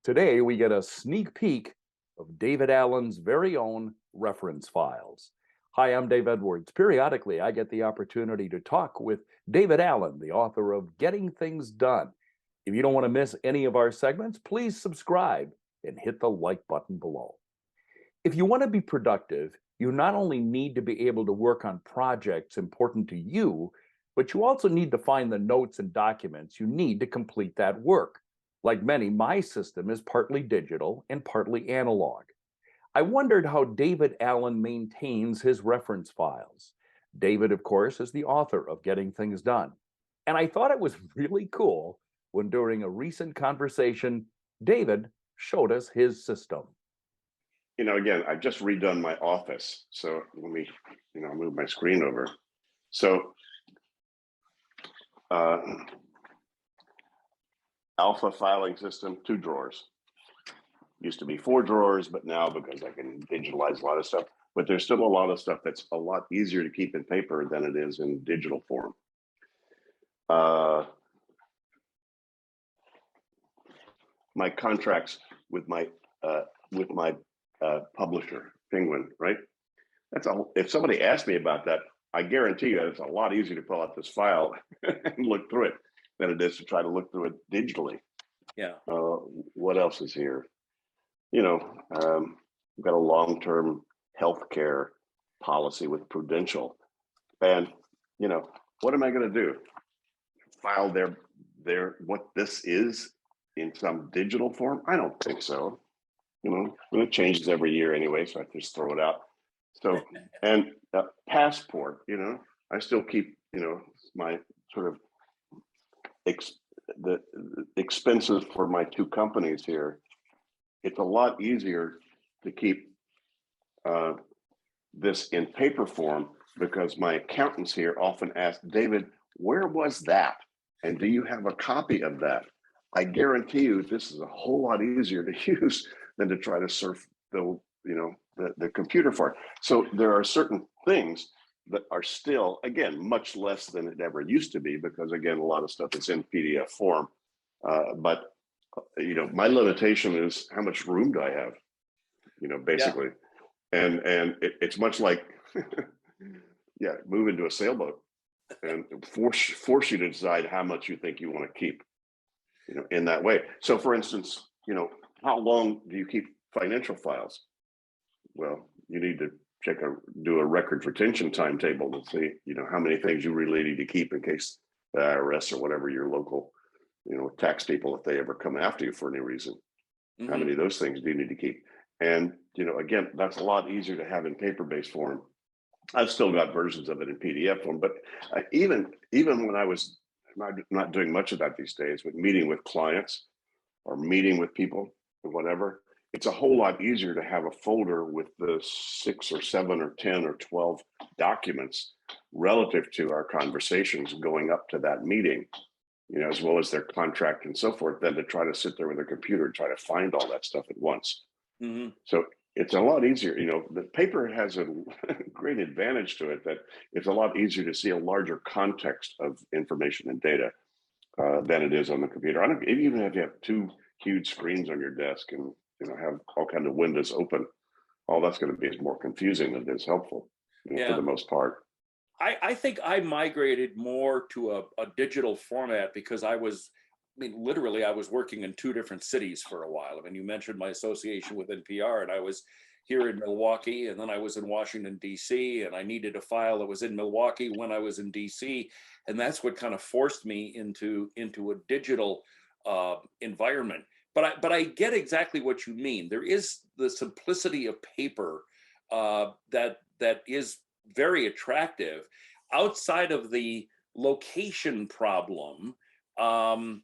Today, we get a sneak peek of David Allen's very own reference files. Hi, I'm Dave Edwards. Periodically, I get the opportunity to talk with David Allen, the author of Getting Things Done. If you don't want to miss any of our segments, please subscribe and hit the like button below. If you want to be productive, you not only need to be able to work on projects important to you, but you also need to find the notes and documents you need to complete that work. Like many, my system is partly digital and partly analog. I wondered how David Allen maintains his reference files. David, of course, is the author of Getting Things Done. And I thought it was really cool when during a recent conversation, David showed us his system. Again, I've just redone my office. So let me, move my screen over. So Alpha filing system, 2 drawers. Used to be 4 drawers, but now because I can digitalize a lot of stuff, but there's still a lot of stuff that's a lot easier to keep in paper than it is in digital form. My contracts with my publisher, Penguin, right? If somebody asked me about that, I guarantee you that it's a lot easier to pull out this file and look through it than it is to try to look through it digitally. Yeah. What else is here? We've got a long-term healthcare policy with Prudential, and what am I going to do? File what this is in some digital form? I don't think so. It changes every year anyway, so I just throw it out. So, and passport, I still keep, my sort of the expenses for my 2 companies here. It's a lot easier to keep this in paper form because my accountants here often ask, David, where was that? And do you have a copy of that? I guarantee you this is a whole lot easier to use than to try to surf the computer for it. So there are certain things that are still, again, much less than it ever used to be, because again, a lot of stuff is in PDF form. But my limitation is how much room do I have? Basically, yeah. And it's much like, yeah, move into a sailboat and force you to decide how much you think you want to keep, in that way. So, for instance, how long do you keep financial files? Well, you need to do a records retention timetable to see, how many things you really need to keep in case the IRS or whatever your local, tax people, if they ever come after you for any reason, how many of those things do you need to keep? And, again, that's a lot easier to have in paper-based form. I've still got versions of it in PDF form, but even when I was not doing much of that these days, but meeting with clients or meeting with people or whatever, it's a whole lot easier to have a folder with the 6 or 7 or 10 or 12 documents relative to our conversations going up to that meeting, as well as their contract and so forth, than to try to sit there with a computer and try to find all that stuff at once. So it's a lot easier. The paper has a great advantage to it, that it's a lot easier to see a larger context of information and data than it is on the computer. Even if you have 2 huge screens on your desk and have all kinds of windows open, all that's going to be is more confusing than it is helpful, for the most part. I think I migrated more to a digital format because literally I was working in 2 different cities for a while. You mentioned my association with NPR, and I was here in Milwaukee, and then I was in Washington, D.C., and I needed a file that was in Milwaukee when I was in D.C., and that's what kind of forced me into a digital environment. But I get exactly what you mean. There is the simplicity of paper that is very attractive. Outside of the location problem, I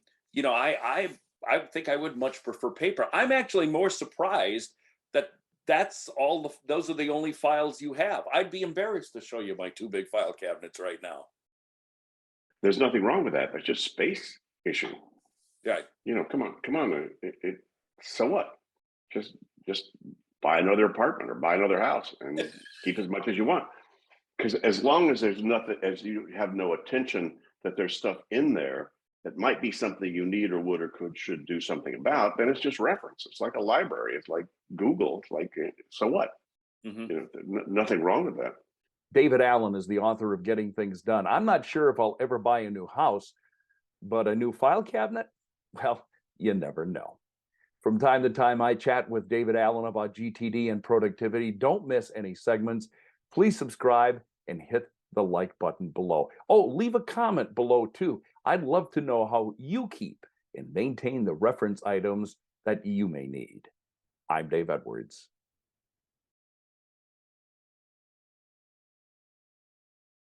think I would much prefer paper. I'm actually more surprised that those are the only files you have. I'd be embarrassed to show you my 2 big file cabinets right now. There's nothing wrong with that. That's just space issue. Right. Come on. So what? Just buy another apartment or buy another house and keep as much as you want. Because as long as there's nothing, as you have no attention that there's stuff in there that might be something you need or would or could should do something about, then it's just reference. It's like a library. It's like Google. It's like, so what? Mhm. Nothing wrong with that. David Allen is the author of Getting Things Done. I'm not sure if I'll ever buy a new house, but a new file cabinet? Well, you never know. From time to time, I chat with David Allen about GTD and productivity. Don't miss any segments. Please subscribe and hit the like button below. Oh, leave a comment below too. I'd love to know how you keep and maintain the reference items that you may need. I'm Dave Edwards.